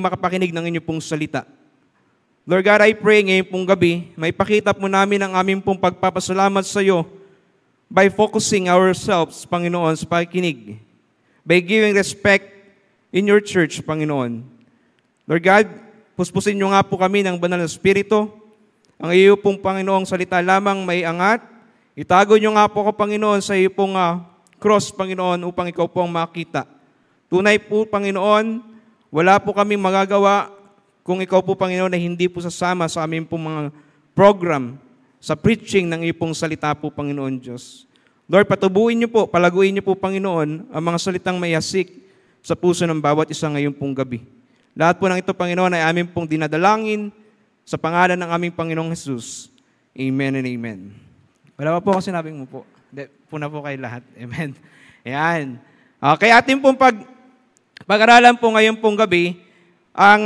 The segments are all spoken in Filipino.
makapakinig ng inyong pong salita. Lord God, I pray ngayon pong gabi, may pakita po namin ang aming pong pagpapasalamat sa iyo by focusing ourselves, Panginoon, sa pakikinig. By giving respect in your church, Panginoon. Lord God, puspusin niyo nga po kami ng banal na Espiritu. Ang iyo pong Panginoong salita lamang may angat. Itago niyo nga po ko, Panginoon, sa iyo pong cross, Panginoon, upang ikaw po ang makita. Tunay po, Panginoon, wala po kaming magagawa kung ikaw po, Panginoon, na hindi po sasama sa aming pong mga program sa preaching ng iyong pong salita po, Panginoon Diyos. Lord, patubuin niyo po, palaguin niyo po, Panginoon, ang mga salitang may asik sa puso ng bawat isa ngayon pong gabi. Lahat po ng ito, Panginoon, ay aming pong dinadalangin sa pangalan ng aming Panginoong Jesus. Amen and amen. Wala pa po ako sinabing mo po. Hindi, puna po kayo lahat. Amen. Ayan. Okay, ating pong pag-aralan po ngayon pong gabi, ang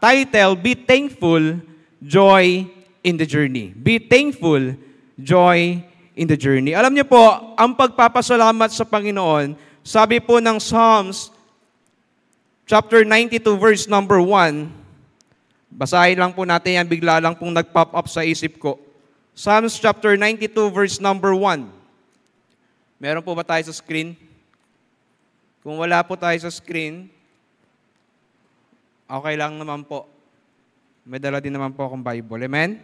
title, Be Thankful, Joy in the Journey. Be Thankful, Joy in the Journey. Alam niyo po, ang pagpapasalamat sa Panginoon, sabi po ng Psalms, chapter 92, verse number 1, basahin lang po natin yan, bigla lang pong nag-pop up sa isip ko. Psalms chapter 92, verse number 1. Meron po ba tayo sa screen? Kung wala po tayo sa screen, okay lang naman po. May dala din naman po akong Bible. Amen?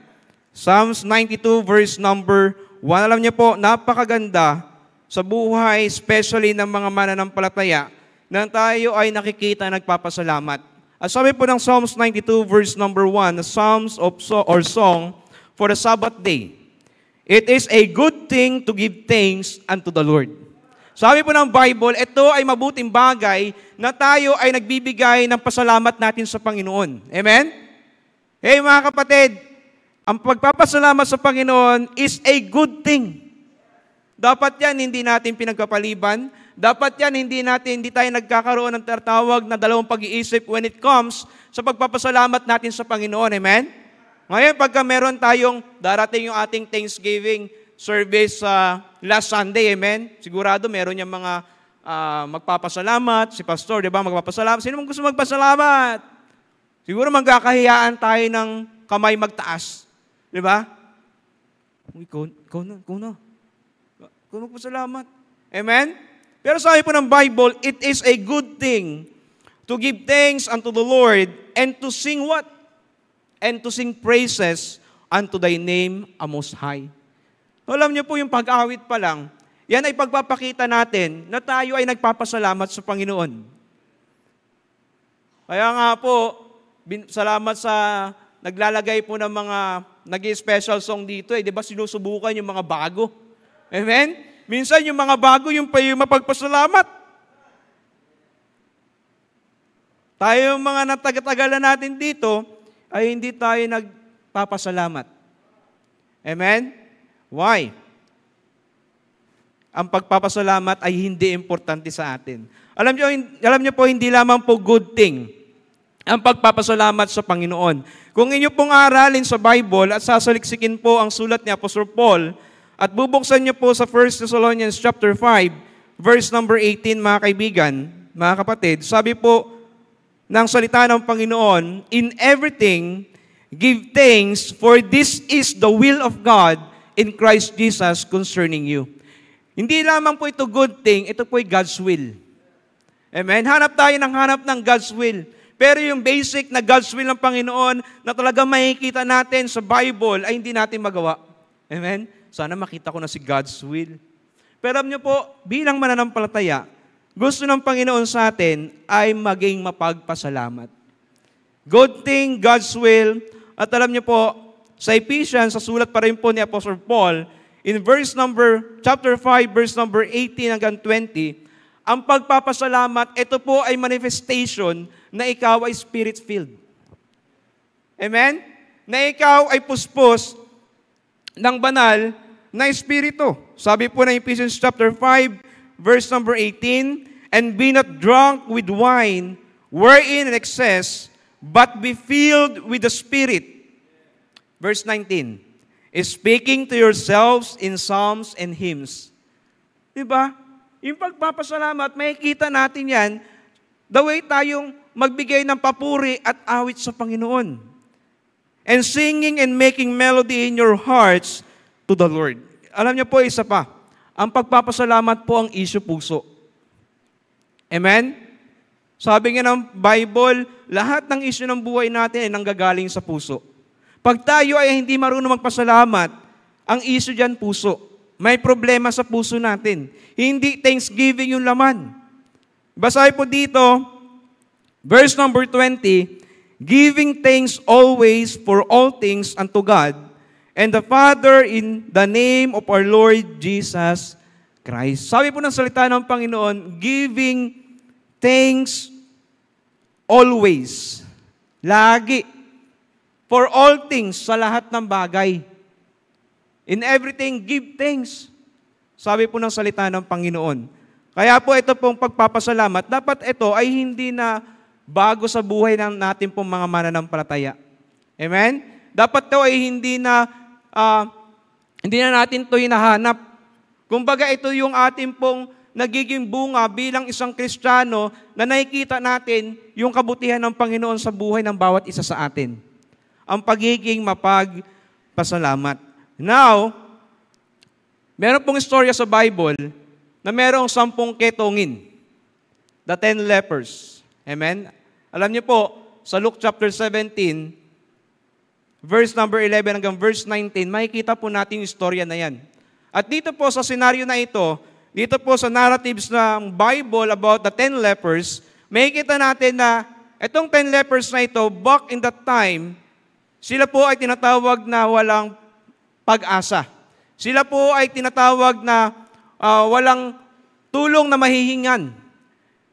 Psalms 92 verse number 1. Alam niyo po, napakaganda sa buhay, especially ng mga mananampalataya, na tayo ay nakikita nagpapasalamat. At sabi po ng Psalms 92 verse number 1, Psalms or song for the Sabbath day. It is a good thing to give thanks unto the Lord. Sabi po ng Bible, ito ay mabuting bagay na tayo ay nagbibigay ng pasalamat natin sa Panginoon. Amen? Hey mga kapatid, ang pagpapasalamat sa Panginoon is a good thing. Dapat yan hindi natin pinagpapaliban. Dapat yan hindi tayo nagkakaroon ng tatawag na dalawang pag-iisip when it comes sa pagpapasalamat natin sa Panginoon. Amen? Ngayon, pagka meron tayong darating yung ating Thanksgiving service last Sunday, amen? Sigurado meron niyang mga magpapasalamat. Si pastor, di ba, magpapasalamat. Sino mong gusto magpasalamat? Siguro magkakahiyaan tayo ng kamay magtaas. Di ba? Ikaw na. Ikaw magpasalamat. Amen? Pero sabi po ng Bible, it is a good thing to give thanks unto the Lord and to sing what? And to sing praises unto thy name, a most high. Alam niyo po yung pag-awit pa lang, yan ay pagpapakita natin na tayo ay nagpapasalamat sa Panginoon. Kaya nga po, salamat sa naglalagay po ng mga nag-special song dito. Di ba sinusubukan yung mga bago? Amen? Minsan yung mga bago, yung pa yung mapagpasalamat. Tayo yung mga natagatagal na natin dito, ay hindi tayo nagpapasalamat. Amen? Why? Ang pagpapasalamat ay hindi importante sa atin. Alam niyo po, hindi lamang po good thing ang pagpapasalamat sa Panginoon. Kung inyo pong aralin sa Bible at sasaliksikin po ang sulat ni Apostol Paul at bubuksan niyo po sa 1 Thessalonians chapter 5, verse number 18, mga kaibigan, mga kapatid, sabi po ng salita ng Panginoon, in everything, give thanks, for this is the will of God in Christ Jesus concerning you. Hindi lamang po ito good thing, ito po ay God's will. Amen? Hanap tayo ng God's will. Pero yung basic na God's will ng Panginoon na talaga makikita natin sa Bible ay hindi natin magawa. Amen? Sana makita ko na si God's will. Pero alam niyo po, bilang mananampalataya, gusto ng Panginoon sa atin ay maging mapagpasalamat. Good thing, God's will. At alam niyo po, sa Ephesians, sa sulat pa rin po ni Apostle Paul, in chapter 5, verse number 18 hanggang 20, ang pagpapasalamat, ito po ay manifestation na ikaw ay spirit-filled. Amen? Na ikaw ay puspos ng banal na espiritu. Sabi po ng Ephesians chapter 5, verse number 18, and be not drunk with wine, wherein in excess, but be filled with the Spirit. Verse 19, speaking to yourselves in psalms and hymns. Diba? Yung pagpapasalamat, makikita natin yan, the way tayong magbigay ng papuri at awit sa Panginoon. And singing and making melody in your hearts to the Lord. Alam niyo po, isa pa, ang pagpapasalamat po ang issue puso. Amen? Sabi nga ng Bible, lahat ng issue ng buhay natin ay nanggagaling sa puso. Pag tayo ay hindi marunong magpasalamat, ang issue dyan puso. May problema sa puso natin. Hindi thanksgiving yung laman. Basahin po dito, verse number 20, giving thanks always for all things unto God and the Father in the name of our Lord Jesus Christ. Sabi po ng salita ng Panginoon, giving thanks always. Lagi. For all things, sa lahat ng bagay. In everything, give thanks. Sabi po ng salita ng Panginoon. Kaya po ito pong pagpapasalamat, dapat ito ay hindi na bago sa buhay ng natin pong mga mananampalataya. Amen? Dapat ito ay hindi na natin ito hinahanap. Kumbaga ito yung ating pong nagiging bunga bilang isang Kristiyano na nakikita natin yung kabutihan ng Panginoon sa buhay ng bawat isa sa atin. Ang pagiging mapagpasalamat. Now, meron pong istorya sa Bible na merong 10 ketongin. The 10 lepers. Amen? Alam niyo po, sa Luke chapter 17, verse number 11 hanggang verse 19, makikita po natin yung istorya na yan. At dito po sa senaryo na ito, dito po sa narratives ng Bible about the 10 lepers, makikita natin na itong 10 lepers na ito, back in that time, sila po ay tinatawag na walang pag-asa. Sila po ay tinatawag na walang tulong na mahihingan.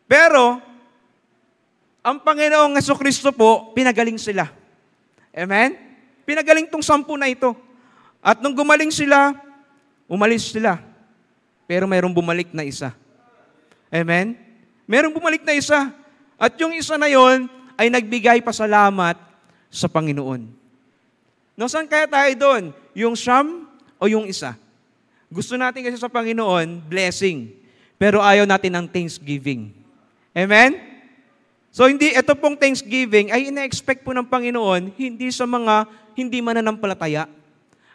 Pero, ang Panginoong Jesucristo po, pinagaling sila. Amen? Pinagaling tong 10 na ito. At nung gumaling sila, umalis sila. Pero mayroong bumalik na isa. Amen? Mayroong bumalik na isa. At yung isa na yon ay nagbigay pasalamat sa Panginoon. Nasaan kaya tayo doon? Yung siyam o yung isa? Gusto natin kasi sa Panginoon, blessing. Pero ayaw natin ng thanksgiving. Amen? So ito pong thanksgiving ay ina-expect po ng Panginoon hindi sa mga hindi mananampalataya.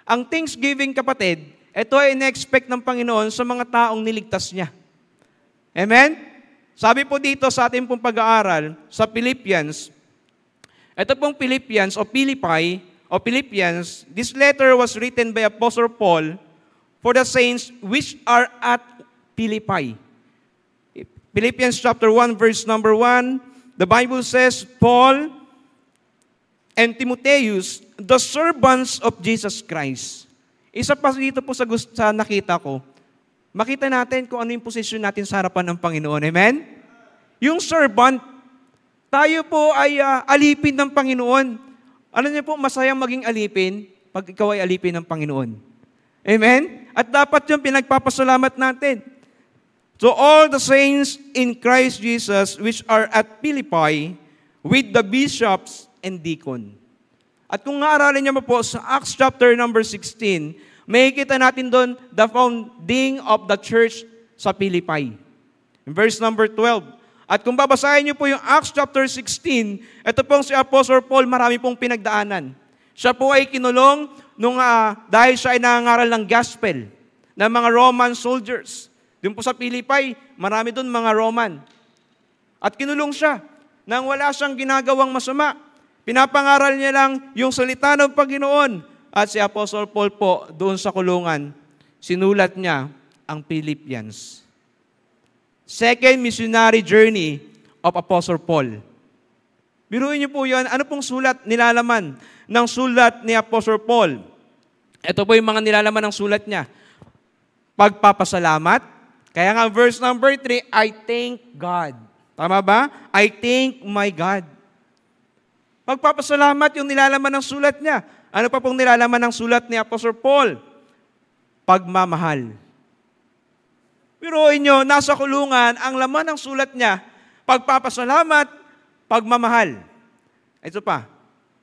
Ang thanksgiving, kapatid, ito ay ina-expect ng Panginoon sa mga taong niligtas niya. Amen? Sabi po dito sa ating pong pag-aaral sa Philippians, ito pong Philippians o Philippians, this letter was written by Apostle Paul for the saints which are at Philippi. Philippians chapter 1 verse number 1, the Bible says, Paul and Timotheus, the servants of Jesus Christ. Isa pa dito po sa nakita ko, makita natin kung ano yung posisyon natin sa harapan ng Panginoon. Amen? Yung servant, tayo po ay alipin ng Panginoon. Alam niyo po, masayang maging alipin pag ikaw ay alipin ng Panginoon. Amen? At dapat yung pinagpapasalamat natin. So all the saints in Christ Jesus which are at Philippi with the bishops and deacon. At kung nga-aralin niyo po sa Acts chapter number 16, makikita natin doon the founding of the church sa Philippi. In verse number 12. At kung babasahin niyo po yung Acts chapter 16, ito pong si Apostle Paul, marami pong pinagdaanan. Siya po ay kinulong dahil siya ay nangangaral ng gospel ng mga Roman soldiers. Doon po sa Philippi, marami doon mga Roman. At kinulong siya nang wala siyang ginagawang masama. Pinapangaral niya lang yung salita ng Panginoon. At si Apostle Paul po, doon sa kulungan, sinulat niya ang Philippians. Second missionary journey of Apostle Paul. Biruin niyo po yan, ano pong sulat nilalaman ng sulat ni Apostle Paul? Ito po yung mga nilalaman ng sulat niya. Pagpapasalamat. Kaya nga verse number 3, I thank God. Tama ba? I thank my God. Pagpapasalamat yung nilalaman ng sulat niya. Ano pa pong nilalaman ng sulat ni Apostle Paul? Pagmamahal. Biruin nyo, nasa kulungan, ang laman ng sulat niya, pagpapasalamat, pagmamahal. Ito pa,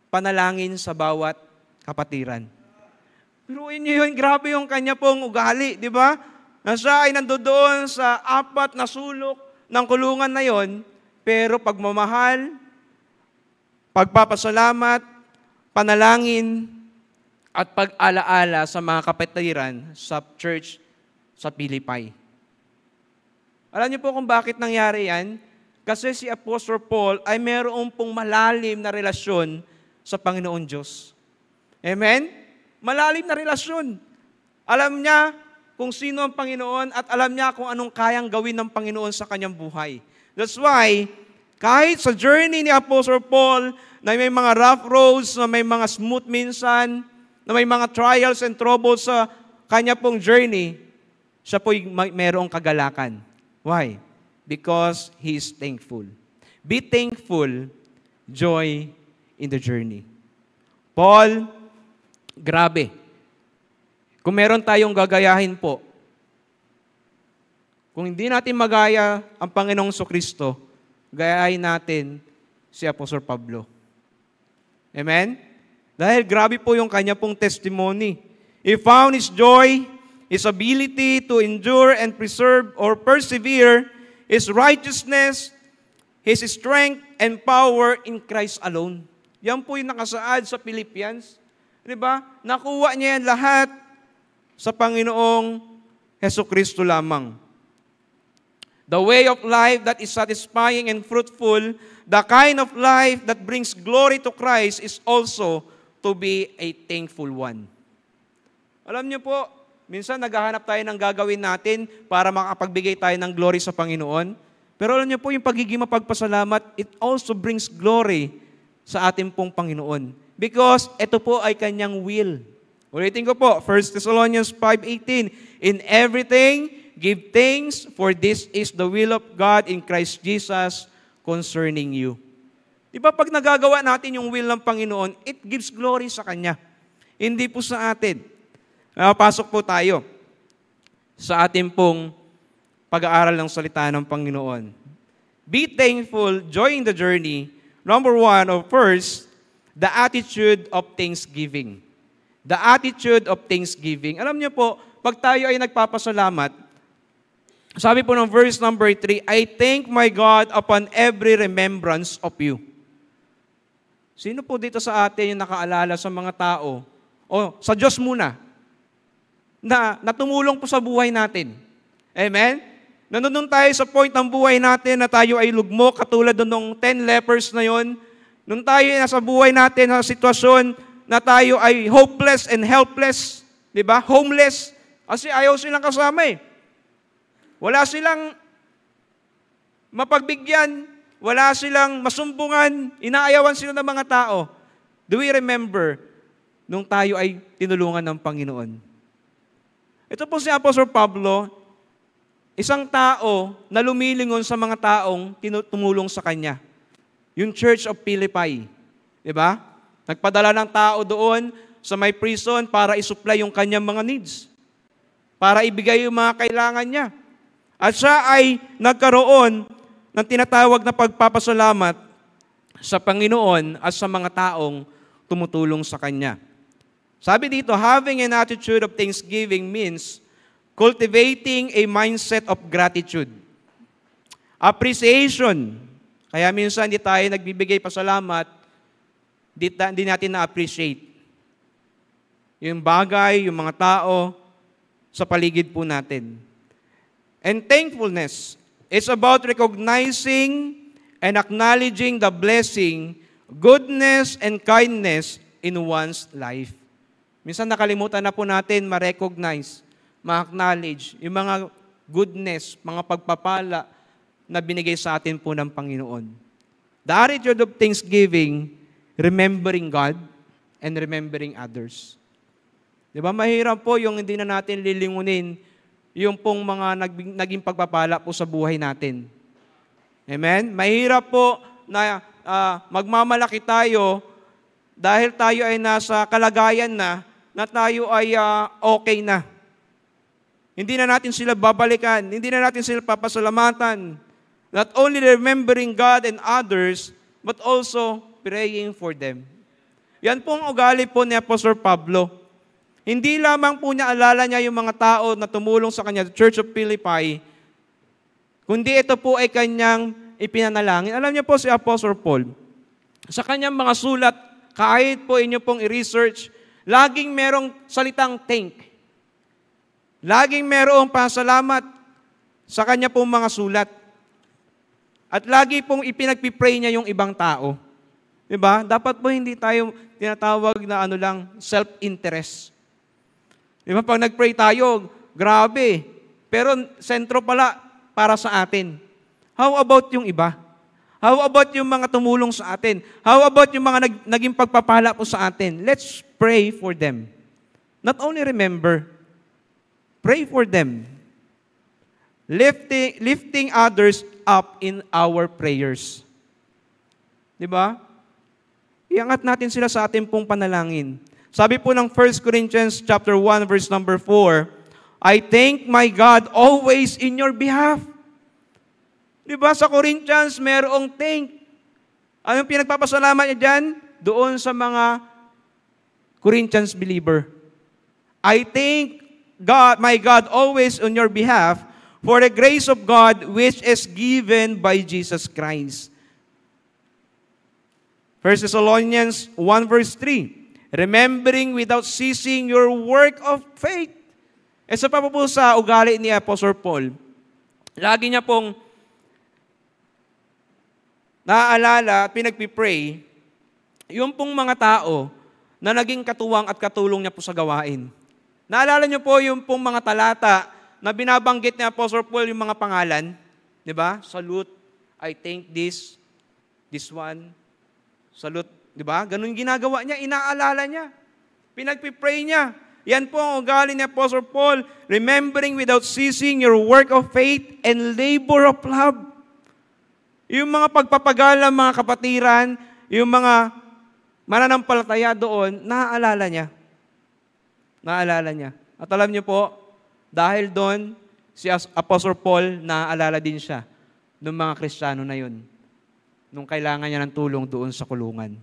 panalangin sa bawat kapatiran. Biruin nyo yun, grabe yung kanya pong ugali, di ba? Na siya ay nandoon sa 4 na sulok ng kulungan na yon, pero pagmamahal, pagpapasalamat, panalangin, at pag-alaala sa mga kapatiran sa church sa Philippi. Alam niyo po kung bakit nangyari yan? Kasi si Apostle Paul ay mayroon pong malalim na relasyon sa Panginoon Diyos. Amen? Malalim na relasyon. Alam niya kung sino ang Panginoon at alam niya kung anong kayang gawin ng Panginoon sa kanyang buhay. That's why, kahit sa journey ni Apostle Paul, na may mga rough roads, na may mga smooth minsan, na may mga trials and troubles sa kanya pong journey, siya po'y mayroong kagalakan. Why? Because he is thankful. Be thankful, joy in the journey. Paul, grabe. Kung meron tayong gagayahin po, kung hindi natin magaya ang Panginoong Kristo, gayahin natin si Apostol Pablo. Amen? Dahil grabe po yung kanya pong testimony. He found his joy, his ability to endure and preserve or persevere, his righteousness, his strength and power in Christ alone. Yan po yung nakasaad sa Philippians. Diba? Nakuha niya yan lahat sa Panginoong Hesukristo lamang. The way of life that is satisfying and fruitful, the kind of life that brings glory to Christ is also to be a thankful one. Alam niyo po, minsan naghahanap tayo ng gagawin natin para makapagbigay tayo ng glory sa Panginoon. Pero alam niyo po, yung pagiging mapagpasalamat, it also brings glory sa ating pong Panginoon. Because ito po ay kanyang will. Ulitin ko po, 1 Thessalonians 5:18, in everything, give thanks, for this is the will of God in Christ Jesus concerning you. Diba pag nagagawa natin yung will ng Panginoon, it gives glory sa Kanya. Hindi po sa atin. Pasok po tayo sa ating pong pag-aaral ng salita ng Panginoon. Be thankful, joy in the journey. Number one, first, the attitude of thanksgiving. The attitude of thanksgiving. Alam niyo po, pag tayo ay nagpapasalamat, sabi po ng verse number 3, I thank my God upon every remembrance of you. Sino po dito sa atin yung nakaalala sa mga tao, o sa Diyos muna, na tumulong po sa buhay natin? Amen? Nandun tayo sa point ng buhay natin na tayo ay lugmok, katulad nung 10 lepers na yon. Nung tayo ay nasa buhay natin, sa sitwasyon na tayo ay hopeless and helpless, di ba? Homeless. Kasi ayaw silang kasama eh. Wala silang mapagbigyan, wala silang masumbungan, inaayawan sila ng mga tao. Do we remember nung tayo ay tinulungan ng Panginoon? Ito po si Apostol Pablo, isang tao na lumilingon sa mga taong tumulong sa kanya. Yung Church of Philippi. Di ba? Nagpadala ng tao doon sa may prison para isupply yung kanyang mga needs. Para ibigay yung mga kailangan niya. At siya ay nagkaroon ng tinatawag na pagpapasalamat sa Panginoon at sa mga taong tumutulong sa Kanya. Sabi dito, having an attitude of thanksgiving means cultivating a mindset of gratitude. Appreciation. Kaya minsan hindi tayo nagbibigay pasalamat, hindi natin na-appreciate yung bagay, yung mga tao sa paligid po natin. And thankfulness is about recognizing and acknowledging the blessing, goodness, and kindness in one's life. Minsan nakalimutan na po natin ma-recognize, ma-acknowledge yung mga goodness, mga pagpapala na binigay sa atin po ng Panginoon. The attitude of thanksgiving, remembering God and remembering others. Di ba? Mahirap po yung hindi na natin lilingunin yung pong mga naging pagpapala po sa buhay natin. Amen? Mahirap po na magmamalaki tayo dahil tayo ay nasa kalagayan na tayo ay okay na. Hindi na natin sila babalikan, hindi na natin sila papasalamatan. Not only remembering God and others, but also praying for them. Yan po ang ugali po ni Apostol Pablo. Hindi lamang po niya alala niya yung mga tao na tumulong sa kanya, the Church of Philippi, kundi ito po ay kanyang ipinanalangin. Alam niyo po si Apostle Paul, sa kanyang mga sulat, kahit po inyo pong i-research, laging merong salitang thank. Laging merong pasalamat sa kanya pong mga sulat. At lagi pong ipinagpipray niya yung ibang tao. Diba? Dapat po hindi tayo tinatawag na self-interest. Diba? Pag nag-pray tayo, grabe. Pero sentro pala para sa atin. How about yung iba? How about yung mga tumulong sa atin? How about yung mga naging pagpapala po sa atin? Let's pray for them. Not only remember, pray for them. Lifting others up in our prayers. Diba? Iangat natin sila sa ating pong panalangin. Sabi po ng 1 Corinthians chapter 1 verse number 4, I thank my God always in your behalf. Diba sa Corinthians, merong thank. Anong pinagpapasalamat niya dyan? Doon sa mga Corinthians believer. I thank God, my God always on your behalf for the grace of God which is given by Jesus Christ. 1 Thessalonians 1 verse 3, remembering without ceasing your work of faith. Isa pa po sa ugali ni Apostle Paul, lagi niya pong naaalala at pinagpipray yung pong mga tao na naging katuwang at katulong niya po sa gawain. Naalala niyo po yung pong mga talata na binabanggit ni Apostle Paul yung mga pangalan, di ba? Salute, I thank this one, salute, di ba? Ganun ginagawa niya, inaalala niya, pinagpipray niya. Yan po ang ugali ni Apostle Paul, remembering without ceasing your work of faith and labor of love. Yung mga pagpapagala, mga kapatiran, yung mga mananampalataya doon, naaalala niya. Naaalala niya. At alam niyo po, dahil doon, si Apostle Paul, naaalala din siya ng mga Kristiyano na yun, nung kailangan niya ng tulong doon sa kulungan.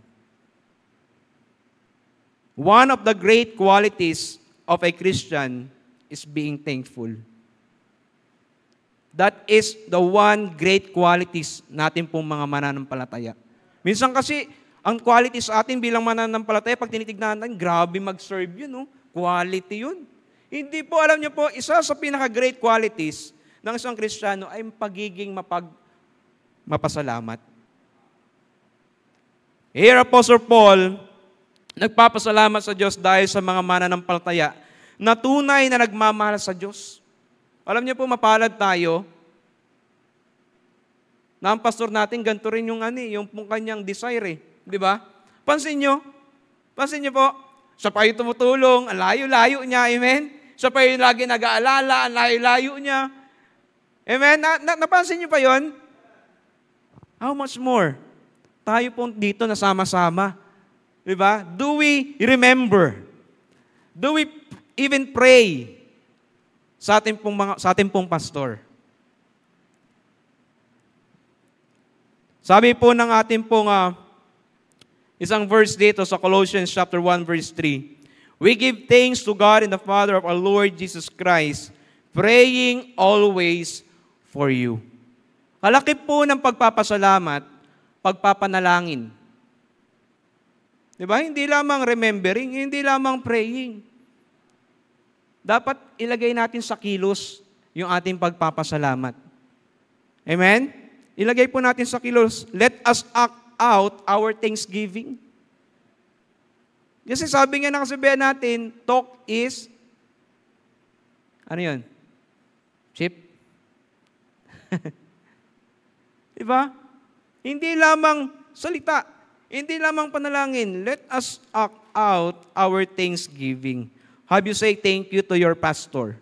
One of the great qualities of a Christian is being thankful. That is the one great qualities natin pong mga mananampalataya. Minsan kasi, ang qualities sa atin bilang mananampalataya, pag tinitignan natin, grabe mag-serve yun, no? Quality yun. Hindi po, alam niyo po, isa sa pinaka-great qualities ng isang Kristiyano ay pagiging mapasalamat. Here, Apostle Paul, nagpapasalamat sa Diyos dahil sa mga mananampalataya na tunay na nagmamahal sa Diyos. Alam niyo po, mapalad tayo na ang pastor natin, ganito rin yung kanyang desire, di ba? Pansin niyo po, siya pa yung tumutulong, ang layo-layo niya, amen? Siya pa yung lagi nag-aalala, ang layo-layo niya. Amen? Napansin niyo pa yon? How much more? Tayo po dito na sama-sama. Di ba? Do we remember? Do we even pray sa ating pong pastor? Sabi po ng ating pong isang verse dito sa Colossians chapter 1 verse 3. We give thanks to God and the Father of our Lord Jesus Christ, praying always for you. Kalaki po ng pagpapasalamat, pagpapanalangin. Diba? Hindi lamang remembering, hindi lamang praying. Dapat ilagay natin sa kilos yung ating pagpapasalamat. Amen? Ilagay po natin sa kilos. Let us act out our thanksgiving. Kasi sabi nga ng kasabihan natin, talk is, ano yun? Cheap? Diba? Hindi lamang salita, hindi lamang panalangin. Let us act out our thanksgiving. Have you say thank you to your pastor?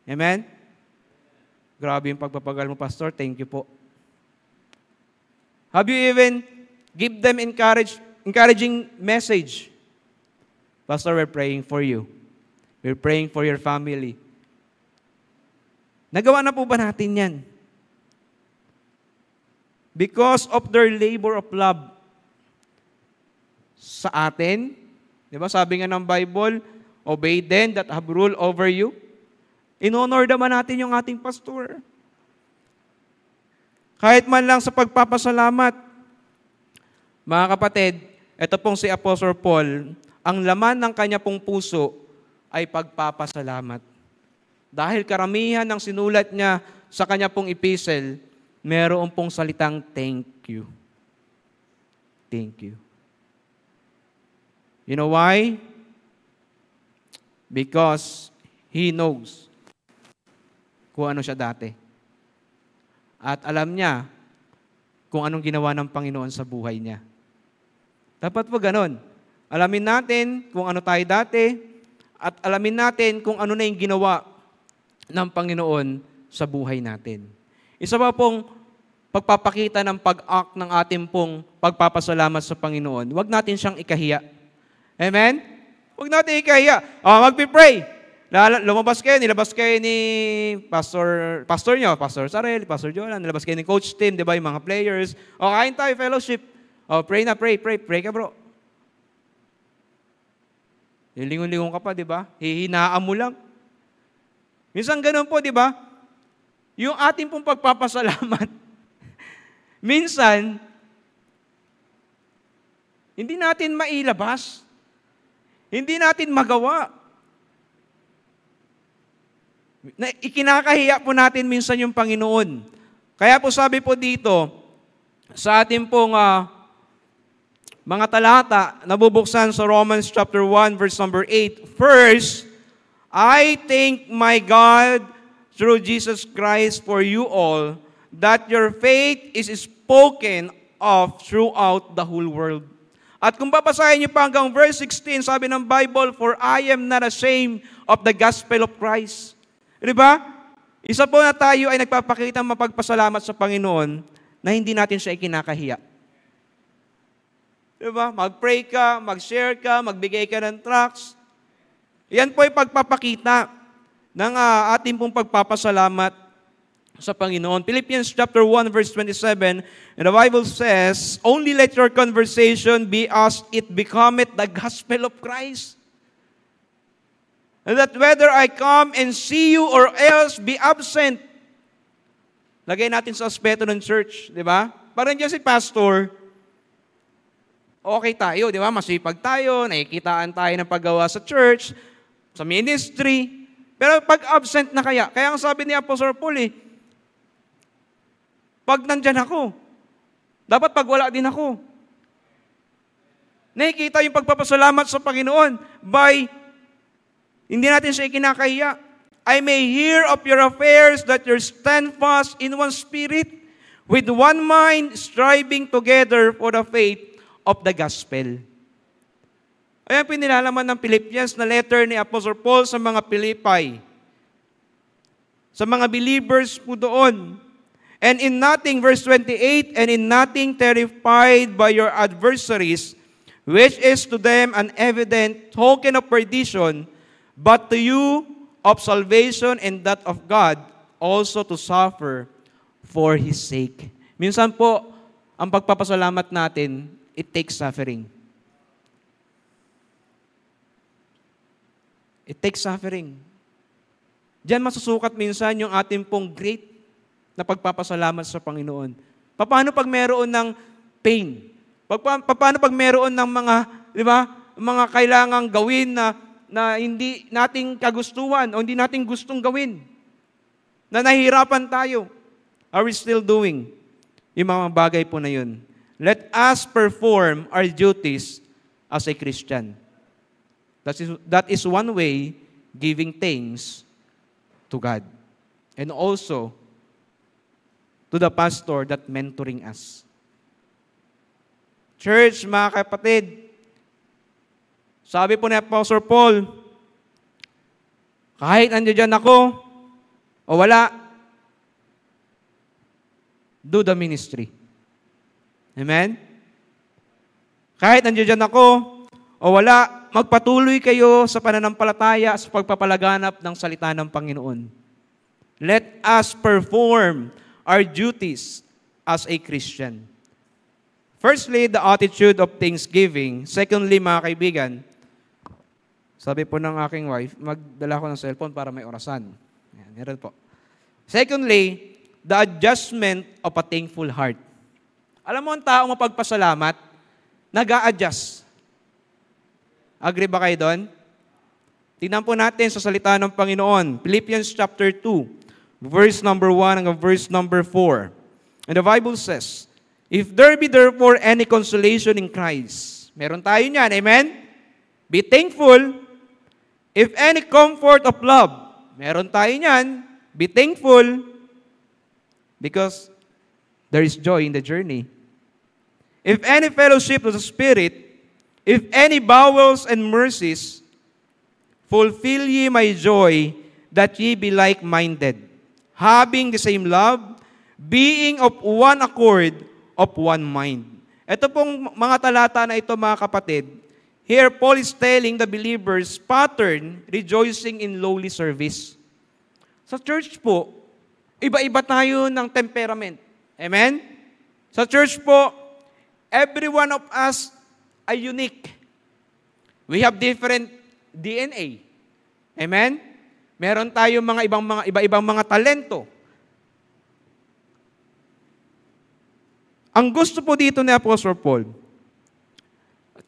Amen? Grabe yung pagpapagal mo, pastor. Thank you po. Have you even give them encouraging message? Pastor, we're praying for you. We're praying for your family. Nagawa na po ba natin yan? Because of their labor of love sa atin, di ba sabi nga ng Bible, obey them that have rule over you. In-honor naman natin yung ating pastor. Kahit man lang sa pagpapasalamat, Mga kapatid, ito pong si Apostle Paul, ang laman ng kanya pong puso ay pagpapasalamat. Dahil karamihan ng sinulat niya sa kanya pong epistle, meron pong salitang thank you. Thank you. You know why? Because he knows kung ano siya dati. At alam niya kung anong ginawa ng Panginoon sa buhay niya. Dapat po ganon. Alamin natin kung ano tayo dati at alamin natin kung ano na yung ginawa ng Panginoon sa buhay natin. Isa pa pong pagpapakita ng pag-act ng ating pong pagpapasalamat sa Panginoon, huwag natin siyang ikahiya. Amen? Huwag natin ikahiya. Magpipray. Lumabas kayo, nilabas kayo ni pastor nyo, Pastor Sarel, Pastor Jolan, nilabas kayo ni Coach Tim, di ba, yung mga players. Kain tayo, fellowship. Pray na, pray ka bro. Lingon-lingon ka pa, di ba? Hihinaan mo lang. Minsan ganun po, di ba? Yung ating pong pagpapasalamat, minsan, hindi natin mailabas. Hindi natin magawa. Ikinakahiya po natin minsan yung Panginoon. Kaya po sabi po dito, sa ating pong mga talata, nabubuksan sa Romans chapter 1, verse number 8, First, I thank my God through Jesus Christ for you all, that your faith is spoken of throughout the whole world. At kung babasahin niyo pa hanggang verse 16, sabi ng Bible, For I am not ashamed of the gospel of Christ. Diba? Isa po na tayo ay nagpapakita ng mapagpasalamat sa Panginoon na hindi natin siya ikinakahiya. Diba? Mag-pray ka, mag-share ka, magbigay ka ng tracts. Yan po ay pagpapakita ng ating pong pagpapasalamat sa Panginoon. Philippians chapter 1 verse 27, and the Bible says, Only let your conversation be as it becometh the gospel of Christ. And that whether I come and see you or else be absent. Lagay natin sa aspeto ng church, di ba? Parang dyan si pastor, okay tayo, di ba? Masipag tayo, nakikitaan tayo ng paggawa sa church, sa ministry. Pero pag absent na kaya ang sabi ni Apostle Paul pag nandyan ako, dapat pag wala din ako. Nakikita yung pagpapasalamat sa Panginoon by hindi natin siya ikinakahiya. I may hear of your affairs that you stand fast in one spirit, with one mind, striving together for the faith of the gospel. Ayan pinilalaman ng Philippians na letter ni Apostle Paul sa mga Pilipay. Sa mga believers po doon. And in nothing, verse 28, and in nothing terrified by your adversaries, which is to them an evident token of perdition, but to you of salvation and that of God, also to suffer for His sake. Minsan po, ang pagpapasalamat natin, it takes suffering. It takes suffering. Diyan masusukat minsan yung ating pong great na pagpapasalamat sa Panginoon. Paano pag meron ng pain? Paano pag meron ng mga, di ba, mga kailangang gawin na hindi nating kagustuhan o hindi nating gustong gawin? Na nahihirapan tayo. Are we still doing yung mga bagay po na yun? Let us perform our duties as a Christian. That is one way giving thanks to God. And also, to the pastor that mentoring us. Church, mga kapatid, sabi po ni Apostle Paul, kahit nandiyan ako o wala, do the ministry. Amen? Kahit nandiyan ako o wala, magpatuloy kayo sa pananampalataya sa pagpapalaganap ng salita ng Panginoon. Let us perform our duties as a Christian. Firstly, the attitude of thanksgiving. Secondly, mga kaibigan, sabi po ng aking wife, magdala ko ng cellphone para may orasan. Yan, meron po. Secondly, the adjustment of a thankful heart. Alam mo, ang tao mapagpasalamat, nag-a-adjust. Agree ba kayo doon? Tingnan po natin sa salita ng Panginoon. Philippians chapter 2, verse number 1 hanggang verse number 4. And the Bible says, if there be therefore any consolation in Christ, meron tayo niyan, amen? Be thankful. If any comfort of love, meron tayo niyan, be thankful. Because there is joy in the journey. If any fellowship of the Spirit, if any bowels and mercies, fulfill ye my joy, that ye be like-minded, having the same love, being of one accord, of one mind. Ito pong mga talata na ito, mga kapatid, here Paul is telling the believers, pattern, rejoicing in lowly service. Sa church po, iba-iba tayo ng temperament. Amen? Sa church po, every one of us ay unique. We have different DNA. Amen? Meron tayong iba-ibang mga talento. Ang gusto po dito ni Apostle Paul,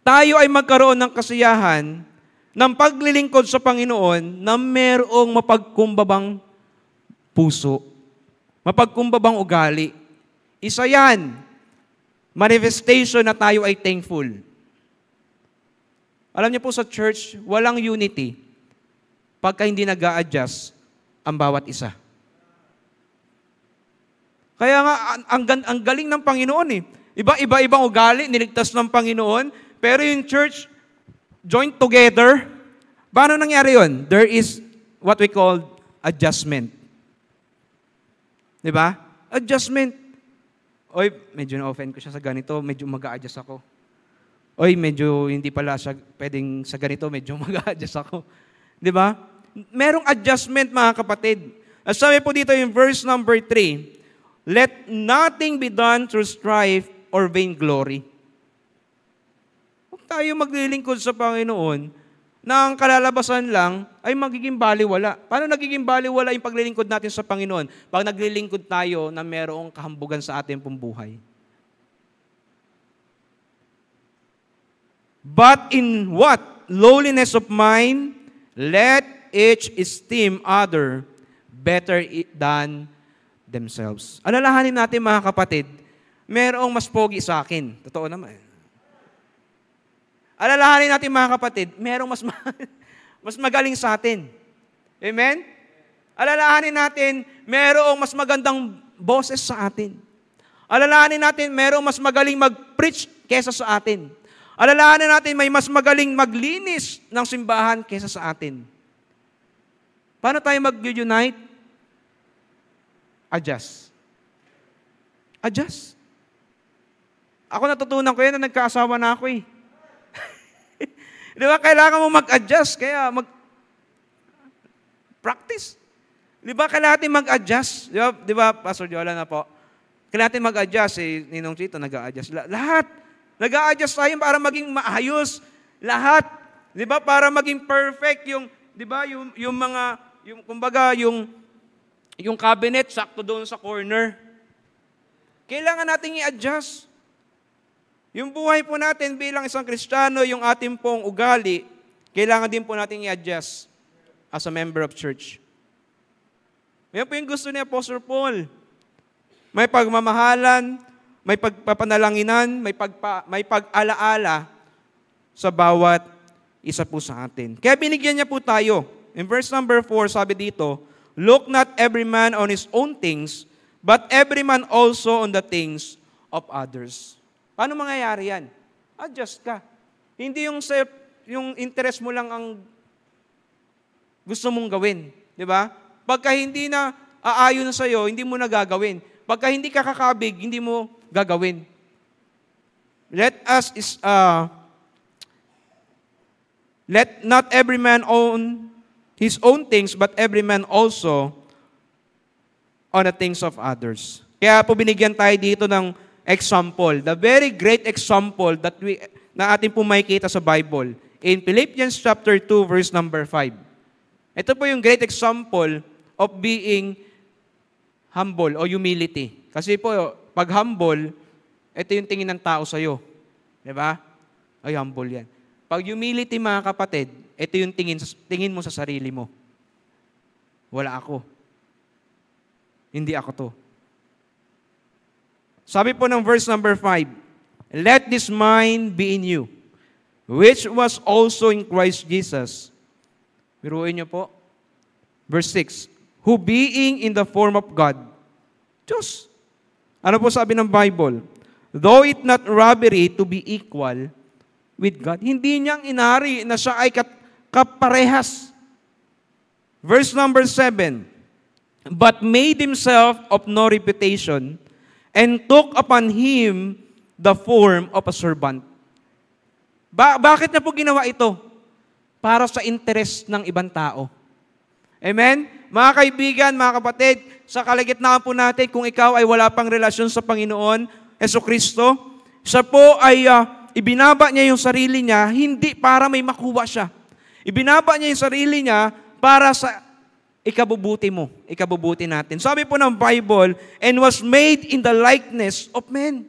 tayo ay magkaroon ng kasiyahan ng paglilingkod sa Panginoon na mayroong mapagkumbabang puso, mapagkumbabang ugali. Isa yan, manifestation na tayo ay thankful. Alam niyo po sa church, walang unity pagka hindi nag-a-adjust ang bawat isa. Kaya nga, ang galing ng Panginoon eh. Iba-ibang ugali, niligtas ng Panginoon, pero yung church, joined together. Paano nangyari yun? There is what we call adjustment. Di ba? Adjustment. Oy, medyo na-offend ko siya sa ganito, medyo mag-a-adjust ako. Oy, medyo hindi pala siya pwedeng sa ganito, medyo mag-a-adjust ako. Di ba? Merong adjustment, mga kapatid. At sabi po dito yung verse number 3, let nothing be done through strife or vainglory. Huwag tayo maglilingkod sa Panginoon na ang kalalabasan lang ay magiging baliwala. Paano nagiging baliwala yung paglilingkod natin sa Panginoon? Pag naglilingkod tayo na merong kahambugan sa ating pong buhay. But in what? Lowliness of mind, let each esteem other better than themselves. Alalahanin natin, mga kapatid, merong mas pogi sa akin. Totoo naman. Alalahanin natin, mga kapatid, merong mas magaling sa atin. Amen? Alalahanin natin, merong mas magandang boses sa atin. Alalahanin natin, merong mas magaling mag-preach kesa sa atin. Alalahanin natin, may mas magaling maglinis ng simbahan kesa sa atin. Paano tayo mag-unite? Adjust. Adjust. Ako natutunan ko yan na nagkaasawa na ako eh. Di ba? Kailangan mo mag-adjust. Kaya practice. Di ba? Kailangan natin mag-adjust. Di ba, Pastor Jola na po? Kailangan natin mag-adjust. Ninong Chito, nag-a-adjust. Lahat. Nag-a-adjust tayo para maging maayos. Lahat. Di ba? Para maging perfect yung, di ba? Yung mga, kumbaga, yung cabinet, sakto doon sa corner. Kailangan natin i-adjust. Yung buhay po natin bilang isang Kristiyano, yung ating pong ugali, kailangan din po natin i-adjust as a member of church. Yan po yung gusto ni Apostle Paul. May pagmamahalan, may pagpapanalanginan, may pag-alaala sa bawat isa po sa atin. Kaya binigyan niya po tayo. In verse number 4, sabi dito, look not every man on his own things, but every man also on the things of others. Paano mangyayari yan? Adjust ka. Hindi yung interest mo lang ang gusto mong gawin. Di ba? Pagka hindi na aayon sa'yo, hindi mo na gagawin. Pagka hindi ka kakabig, hindi mo gagawin. Let not every man own his own things, but every man also on the things of others. Kaya po binigyan tayo dito ng example, the very great example na ating po makikita sa Bible. In Philippians chapter 2, verse number 5. Ito po yung great example of being humble o humility. Kasi po, pag humble, ito yung tingin ng tao sa'yo. Diba? Ay, humble yan. Pag humility, mga kapatid, ito yung tingin mo sa sarili mo. Wala ako. Hindi ako to. Sabi po ng verse number 5, let this mind be in you, which was also in Christ Jesus. Biruin niyo po. Verse 6, who being in the form of God, Diyos. Ano po sabi ng Bible? Though it not robbery to be equal with God. Hindi niyang inari na siya ay kaparehas. Verse number 7, but made himself of no reputation, and took upon him the form of a servant. Bakit niya po ginawa ito? Para sa interes ng ibang tao. Amen? Mga kaibigan, mga kapatid, sa kalagitnaan po natin, kung ikaw ay wala pang relasyon sa Panginoon, Jesucristo, siya po ay ibinaba niya yung sarili niya, hindi para may makuha siya. Ibinaba niya yung sarili niya para sa ikabubuti mo, ikabubuti natin. Sabi po ng Bible, and was made in the likeness of men.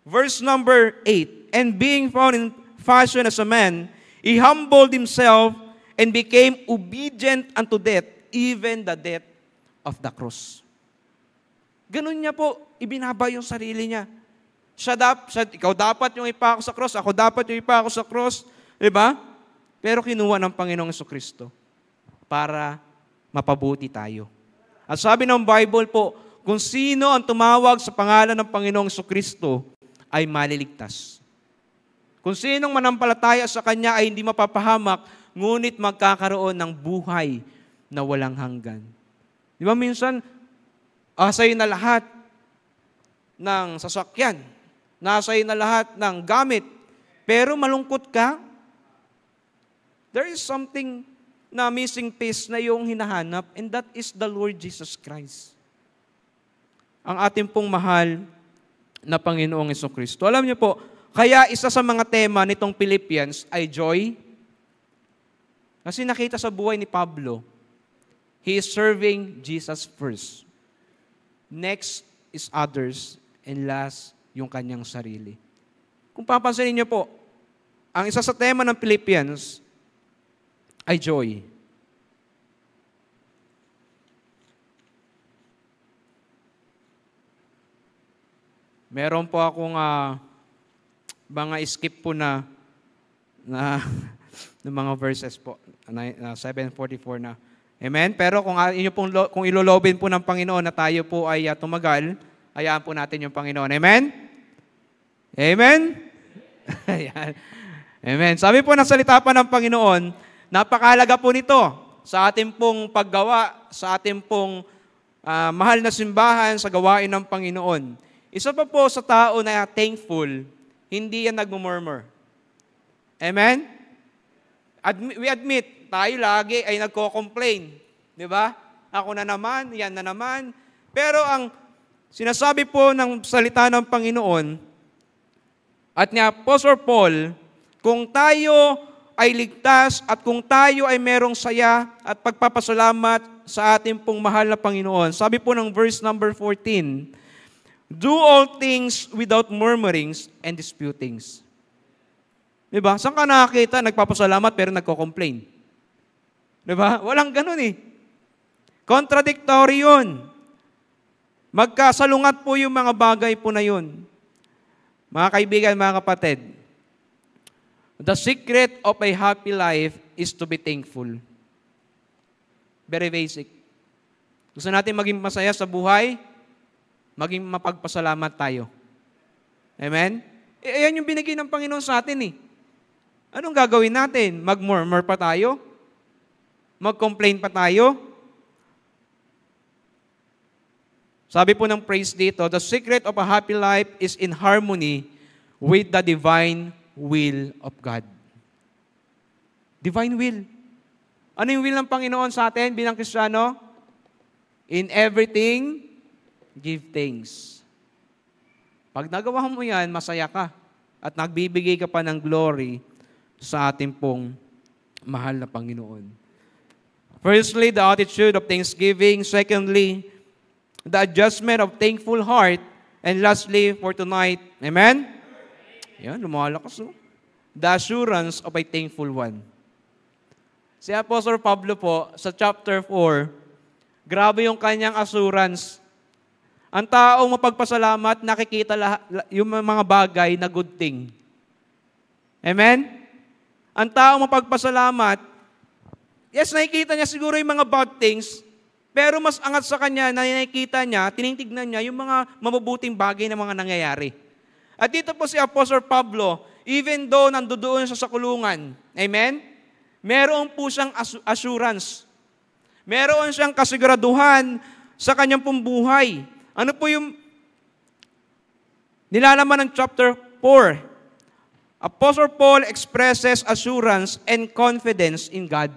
Verse number 8, and being found in fashion as a man, he humbled himself and became obedient unto death, even the death of the cross. Ganun niya po, ibinaba yung sarili niya. Ikaw dapat yung ipako sa cross, ako dapat yung ipako sa cross, di ba? Pero kinuha ng Panginoong Jesucristo para mapabuti tayo. At sabi ng Bible po, kung sino ang tumawag sa pangalan ng Panginoong Jesucristo ay maliligtas. Kung sinong manampalataya sa Kanya ay hindi mapapahamak, ngunit magkakaroon ng buhay na walang hanggan. Di ba minsan, sa'yo na lahat ng sasakyan, nasa'yo na lahat ng gamit, pero malungkot ka, there is something na missing piece na yung hinahanap, and that is the Lord Jesus Christ. Ang ating pong mahal na Panginoong Jesucristo. Alam niyo po, kaya isa sa mga tema nitong Philippians ay joy. Kasi nakita sa buhay ni Pablo, he is serving Jesus first. Next is others, and last, yung kanyang sarili. Kung papansinin niyo po, ang isa sa tema ng Philippians ay joy. Meron po akong mga skip po na ng mga verses po, 7:44 na. Amen? Pero kung ilolobin po ng Panginoon na tayo po ay tumagal, hayaan po natin yung Panginoon. Amen? Amen? Ayan. Amen. Sabi po ng salita pa ng Panginoon, napakahalaga po nito sa ating pong paggawa, sa ating pong mahal na simbahan sa gawain ng Panginoon. Isa pa po sa tao na thankful, hindi yan nagmumurmur. Amen? We admit, tayo lagi ay nagko-complain. Di ba? Ako na naman, yan na naman. Pero ang sinasabi po ng salita ng Panginoon at ni Apostle Paul, kung tayo ay ligtas at kung tayo ay merong saya at pagpapasalamat sa ating pong mahal na Panginoon. Sabi po ng verse number 14, do all things without murmurings and disputings. Diba? Saan ka nakakita, nagpapasalamat pero nagko-complain? Diba? Walang ganun eh. Contradictory yun. Magkasalungat po yung mga bagay po na yun. Mga kaibigan, mga kapatid, the secret of a happy life is to be thankful. Very basic. Gusto natin maging masaya sa buhay, maging mapagpasalamat tayo. Amen? Ayan yung binigay ng Panginoon sa atin eh. Anong gagawin natin? Mag-murmur pa tayo? Mag-complain pa tayo? Sabi po ng praise dito, the secret of a happy life is in harmony with the divine will of God. Divine will. Ano yung will ng Panginoon sa atin bilang Kristiyano? In everything, give thanks. Pag nagawa mo yan, masaya ka. At nagbibigay ka pa ng glory sa ating pong mahal na Panginoon. Firstly, the attitude of thanksgiving. Secondly, the adjustment of thankful heart. And lastly, for tonight, amen? Yan, lumalakas. Oh. the assurance of a thankful one. Si Apostle Pablo po, sa chapter 4, grabe yung kanyang assurance. Ang taong mapagpasalamat, nakikita yung mga bagay na good thing. Amen? Ang taong mapagpasalamat, yes, nakikita niya siguro yung mga bad things, pero mas angat sa kanya na nakikita niya, tinitignan niya yung mga mabubuting bagay na mga nangyayari. At dito po si Apostle Pablo, even though nandoon siya sa kulungan, amen? Meron po siyang assurance. Meron siyang kasiguraduhan sa kanyang pumbuhay. Ano po yung nilalaman ng chapter 4? Apostle Paul expresses assurance and confidence in God.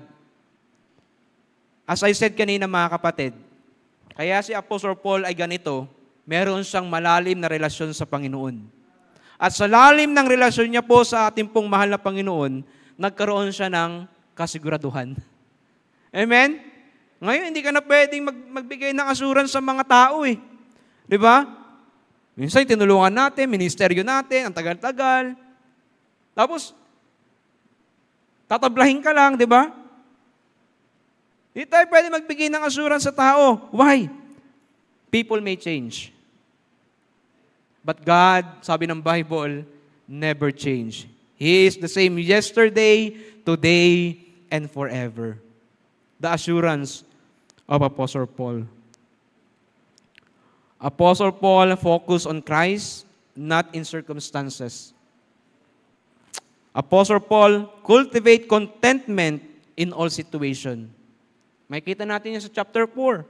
As I said kanina mga kapatid, kaya si Apostle Paul ay ganito, meron siyang malalim na relasyon sa Panginoon. At sa lalim ng relasyon niya po sa ating pong mahal na Panginoon, nagkaroon siya ng kasiguraduhan. Amen? Ngayon, hindi ka na pwedeng magbigay ng assurance sa mga tao eh. Di ba? Minsan, tinulungan natin, ministeryo natin, ang tagal-tagal. Tapos, tatablahin ka lang, di ba? Hindi tayo pwede magbigay ng assurance sa tao. Why? People may change. But God, sabi ng Bible, never change. He is the same yesterday, today, and forever. The assurance of Apostle Paul. Apostle Paul focused on Christ, not in circumstances. Apostle Paul cultivate contentment in all situation. Makikita natin yan sa chapter 4.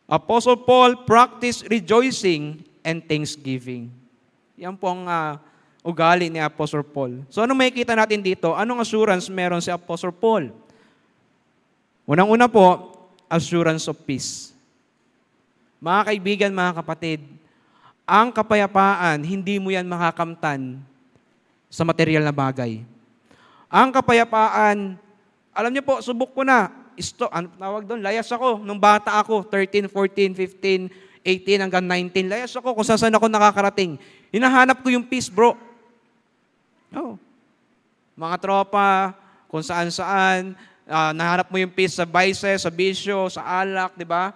Apostle Paul practiced rejoicing and thanksgiving. Yan po ang ugali ni Apostle Paul. So ano makikita natin dito? Anong assurance meron si Apostle Paul? Unang-una po, assurance of peace. Mga kaibigan, mga kapatid, ang kapayapaan, hindi mo yan makakamtan sa material na bagay. Ang kapayapaan, alam niyo po, subok ko na. Ano tawag doon? Layas ako. Nung bata ako, 13, 14, 15, 18 hanggang 19. Layas ako kung saan ako nakakarating. Hinahanap ko yung peace, bro. Oh. Mga tropa, kung saan-saan, nahanap mo yung peace sa vices, sa bisyo, sa alak, di ba?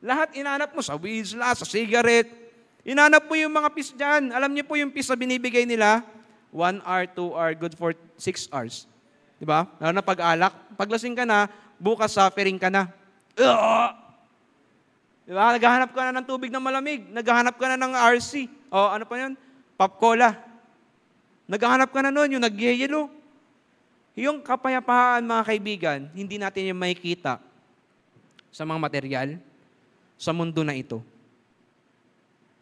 Lahat inanap mo sa wisla, sa cigarette. Inanap mo yung mga peace dyan. Alam niyo po yung peace na binibigay nila? 1 hour, 2 hour, good for 6 hours. Di ba? Lalo na pag-alak. Paglasing ka na, bukas suffering ka na. Di ba? Naghahanap ka na ng tubig na malamig. Naghahanap ka na ng RC. O ano pa yun? Pop Cola. Naghahanap ka na nun, yung nag-yelo. Yung kapayapaan, mga kaibigan, hindi natin yung makikita sa mga material, sa mundo na ito.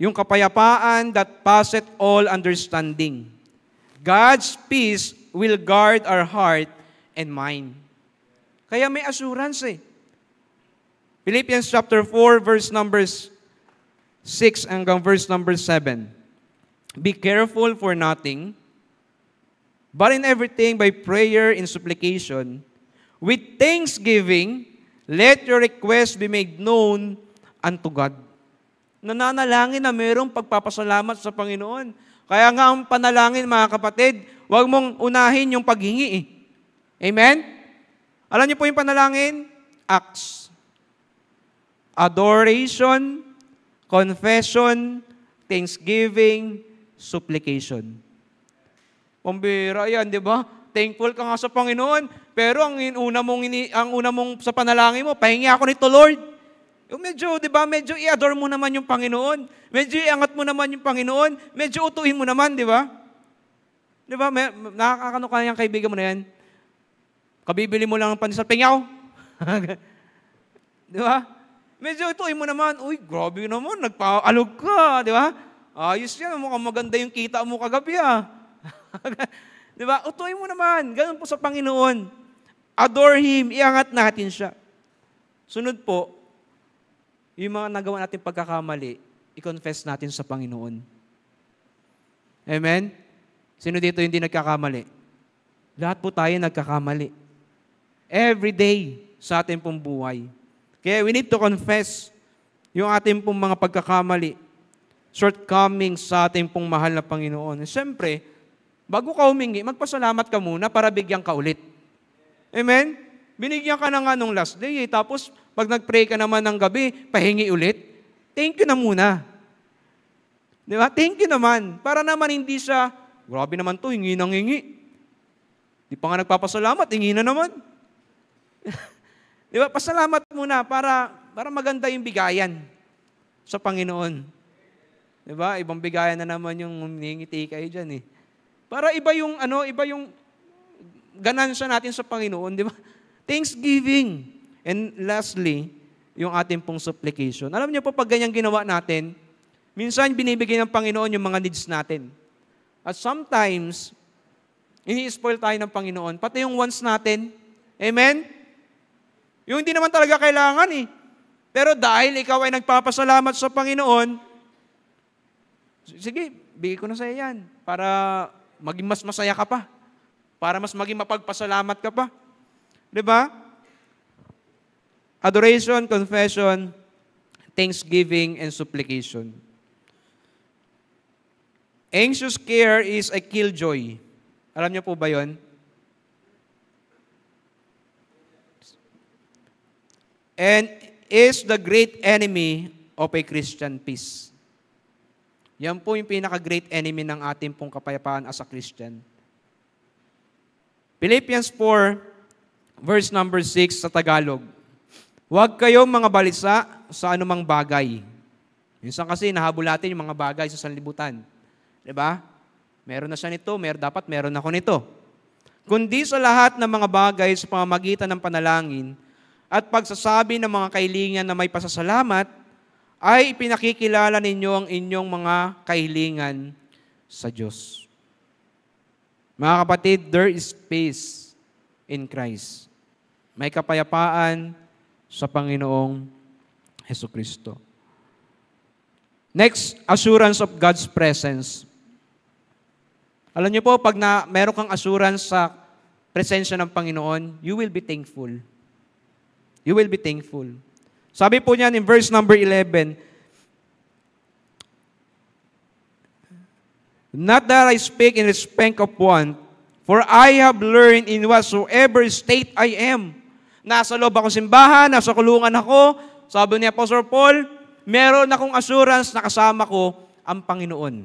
Yung kapayapaan that passeth all understanding. God's peace will guard our heart and mind. Kaya may assurance eh. Philippians chapter 4, verse numbers 6 hanggang verse number 7. Be careful for nothing, but in everything by prayer and supplication, with thanksgiving, let your requests be made known unto God. Nananalangin na mayroong pagpapasalamat sa Panginoon. Kaya nga ang panalangin, mga kapatid, huwag mong unahin yung paghingi eh. Amen? Alam niyo po yung panalangin? Acts. Adoration, confession, thanksgiving, supplication. Pambira yan, di ba? Thankful ka nga sa Panginoon, pero ang una mong sa panalangin mo, pahingi ako nito, Lord. Yung medyo, di ba, medyo i-adore mo naman yung Panginoon. Medyo iangat mo naman yung Panginoon. Medyo utuhin mo naman, di ba? Di ba, nakakano ka na yung kaibigan mo na yan? Kabibili mo lang ng pandesal, pengaw. Di ba? Medyo utuhin mo naman. Uy, grabe naman, nagpaalog ka, di ba? Ayos yan, mukhang maganda yung kita mo kagabi, Di ba? Utuhin mo naman. Ganun po sa Panginoon. Adore Him, iangat natin siya. Sunod po, yung mga nagawa natin pagkakamali, i-confess natin sa Panginoon. Amen? Sino dito hindi nagkakamali? Lahat po tayo nagkakamali. Every day sa ating pong buhay. Kaya we need to confess yung ating pong mga pagkakamali, shortcomings sa ating pong mahal na Panginoon. Siyempre, bago ka humingi, magpasalamat ka muna para bigyan ka ulit. Amen? Binigyan ka na nga nung last day, tapos pag nag-pray ka naman ng gabi, pahingi ulit. Thank you na muna. Di ba? Thank you naman. Para naman hindi siya, grabe naman to, hingi nang hingi. Di pa nga nagpapasalamat, hingi na naman. Di ba? Pasalamat muna para maganda yung bigayan sa Panginoon. Di ba? Ibang bigayan na naman yung hingiti kayo dyan eh. Para iba yung ganansya natin sa Panginoon, di ba? Thanksgiving. And lastly, yung ating pong supplication. Alam niyo po, pag ganyan ginawa natin, minsan binibigay ng Panginoon yung mga needs natin. At sometimes, ini-spoil tayo ng Panginoon. Pati yung wants natin. Amen? Yung hindi naman talaga kailangan eh. Pero dahil ikaw ay nagpapasalamat sa Panginoon, sige, bigay ko na sa iyo yan. Para maging mas masaya ka pa. Para mas maging mapagpasalamat ka pa. Diba? Adoration, confession, thanksgiving, and supplication. Anxious care is a killjoy. Alam niyo po ba yun? And is the great enemy of a Christian peace. Yan po yung pinaka-great enemy ng ating pong kapayapaan as a Christian. Philippians 4, verse number 6 sa Tagalog. Huwag kayong mga balisa sa anumang bagay. Minsan kasi nahabol natin yung mga bagay sa sanlibutan. Diba? Meron na siya nito, dapat meron ako nito. Kundi sa lahat ng mga bagay sa pamamagitan ng panalangin at pagsasabi ng mga kahilingan na may pasasalamat, ay ipinakikilala ninyo ang inyong mga kahilingan sa Diyos. Mga kapatid, there is peace in Christ. May kapayapaan sa Panginoong Hesukristo. Next, assurance of God's presence. Alam niyo po, pag meron kang assurance sa presensya ng Panginoon, you will be thankful. You will be thankful. Sabi po niyan in verse number 11, not that I speak in respect of one, for I have learned in whatsoever state I am. Nasa loob ako simbahan, nasa kulungan ako, sabi ni Apostle Paul, meron akong assurance na kasama ko ang Panginoon.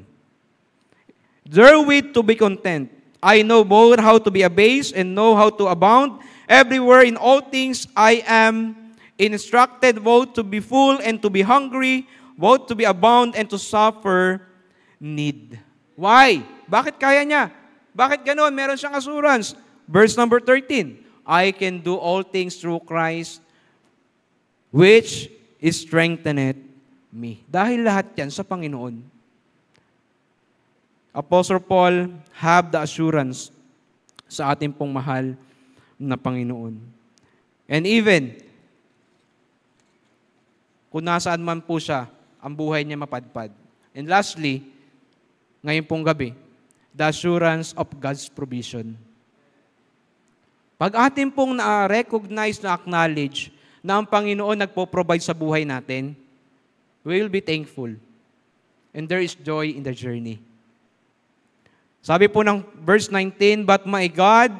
Therewith to be content. I know both how to be abased and know how to abound. Everywhere in all things I am instructed both to be full and to be hungry, both to be abound and to suffer need. Why? Bakit kaya niya? Bakit ganoon? Meron siyang assurance. Verse number 13. I can do all things through Christ, which strengtheneth me. Dahil lahat yan sa Panginoon. Apostle Paul have the assurance sa ating pong mahal na Panginoon. And even, kung nasaan man po siya, ang buhay niya mapadpad. And lastly, ngayon pong gabi, the assurance of God's provision. Pag atin pong na-recognize, na-acknowledge na ang Panginoon nagpo-provide sa buhay natin, we will be thankful. And there is joy in the journey. Sabi po ng verse 19, but my God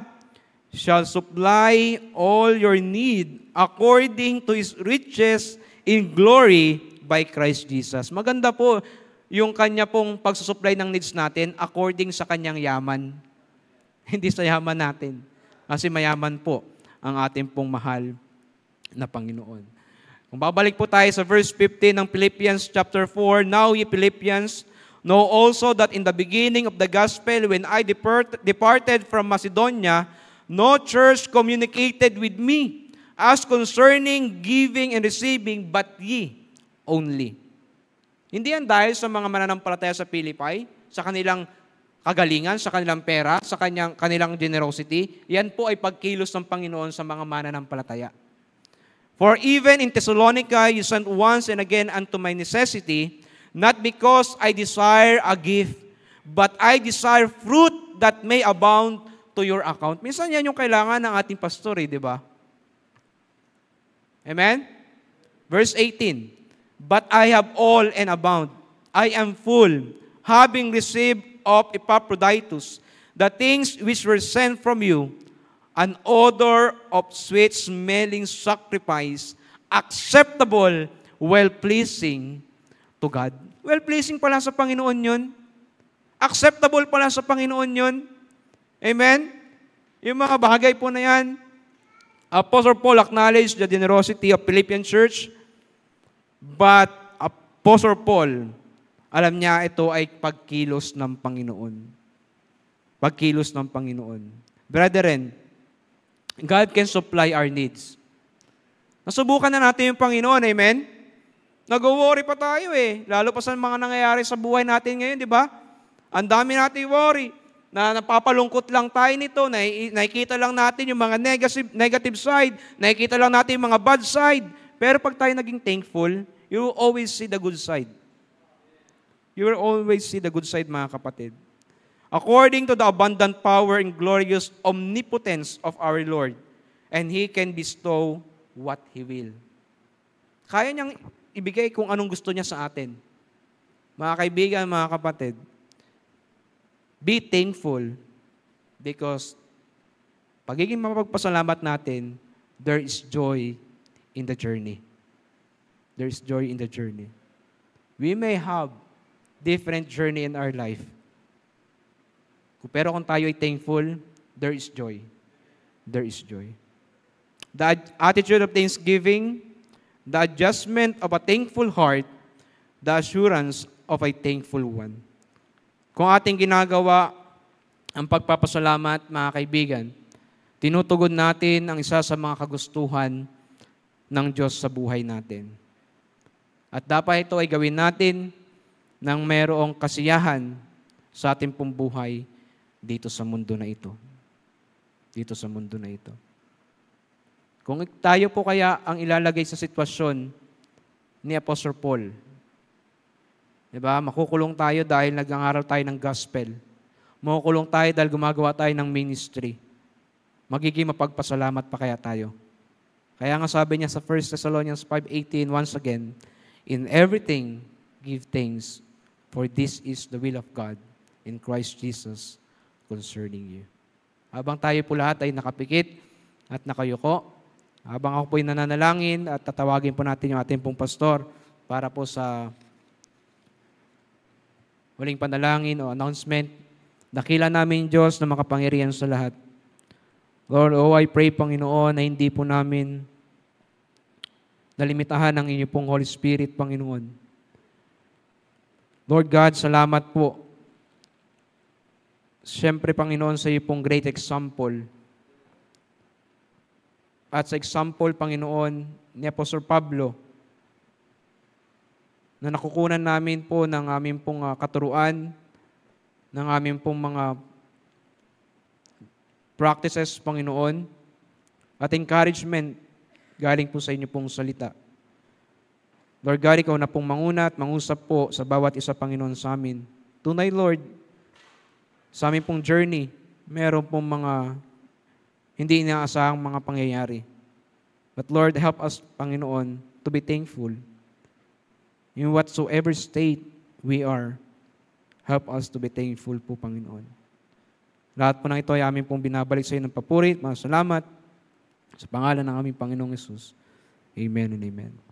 shall supply all your need according to His riches in glory by Christ Jesus. Maganda po yung kanya pong pagsusupply ng needs natin according sa kanyang yaman. Hindi sa yaman natin. Kasi mayaman po ang ating pong mahal na Panginoon. Kung babalik po tayo sa verse 15 ng Philippians chapter 4, now ye Philippians, know also that in the beginning of the gospel, when I departed from Macedonia, no church communicated with me as concerning giving and receiving, but ye only. Hindi yan dahil sa mga mananampalataya sa Philippi, sa kanilang kagalingan, sa kanilang pera, sa kanilang generosity. Yan po ay pagkilos ng Panginoon sa mga mananampalataya. For even in Thessalonica, you sent once and again unto my necessity, not because I desire a gift, but I desire fruit that may abound to your account. Minsan yan yung kailangan ng ating pastor, di ba? Amen? Verse 18, but I have all and abound. I am full, having received of Epaphroditus the things which were sent from you, an odor of sweet-smelling sacrifice, acceptable, well-pleasing to God. Well-pleasing pala sa Panginoon yun. Acceptable pala sa Panginoon yun. Amen? Yung mga bagay po na yan, Apostle Paul acknowledged the generosity of Philippian church, but Apostle Paul, alam niya ito ay pagkilos ng Panginoon. Pagkilos ng Panginoon. Brethren, God can supply our needs. Nasubukan na natin yung Panginoon, amen? Nag-worry pa tayo lalo pa sa mga nangyayari sa buhay natin ngayon, di ba? Ang dami natin worry, na napapalungkot lang tayo nito, nakikita lang natin yung mga negative side, nakikita lang natin yung mga bad side. Pero pag tayo naging thankful, you will always see the good side. You will always see the good side, mga kapatid. According to the abundant power and glorious omnipotence of our Lord, and He can bestow what He will. Kaya niyang ibigay kung anong gusto niya sa atin. Mga kaibigan, mga kapatid, be thankful because pagiging mapagpasalamat natin, there is joy in the journey. There is joy in the journey. We may have different journey in our life. Pero kung tayo ay thankful, there is joy. There is joy. The attitude of thanksgiving, the adjustment of a thankful heart, the assurance of a thankful one. Kung ating ginagawa ang pagpapasalamat, mga kaibigan, tinutugon natin ang isa sa mga kagustuhan ng Diyos sa buhay natin. At dapat ito ay gawin natin nang mayroong kasiyahan sa ating pong buhay dito sa mundo na ito. Dito sa mundo na ito. Kung tayo po kaya ang ilalagay sa sitwasyon ni Apostle Paul, diba? Makukulong tayo dahil nag-aaral tayo ng gospel. Makukulong tayo dahil gumagawa tayo ng ministry. Magiging mapagpasalamat pa kaya tayo. Kaya nga sabi niya sa 1 Thessalonians 5:18, once again, in everything give thanks, for this is the will of God in Christ Jesus concerning you. Habang tayo po lahat ay nakapikit at nakayuko, habang ako po ay nananalangin at tatawagin po natin yung ating pong pastor para po sa huling panalangin o announcement, dakila namin Diyos na makapangyarihan sa lahat. Lord, I pray, Panginoon, na hindi po namin nalimitahan ang inyo pong Holy Spirit, Panginoon. Lord God, salamat po. Siyempre, Panginoon, sa iyo pong great example. At sa example, Panginoon, ni Apostle Pablo, na nakukunan namin po ng aming pong katuruan, ng aming pong mga practices, Panginoon, at encouragement galing po sa inyo pong salita. Lord God, ikaw na pong manguna at mangusap po sa bawat isa, Panginoon, sa amin. Tunay, Lord, sa aming pong journey, meron pong mga hindi inaasahang mga pangyayari. But Lord, help us, Panginoon, to be thankful. In whatsoever state we are, help us to be thankful po, Panginoon. Lahat po ng ito ay aming pong binabalik sa iyo ng papurit, mga salamat, sa pangalan ng aming Panginoong Yesus. Amen and amen.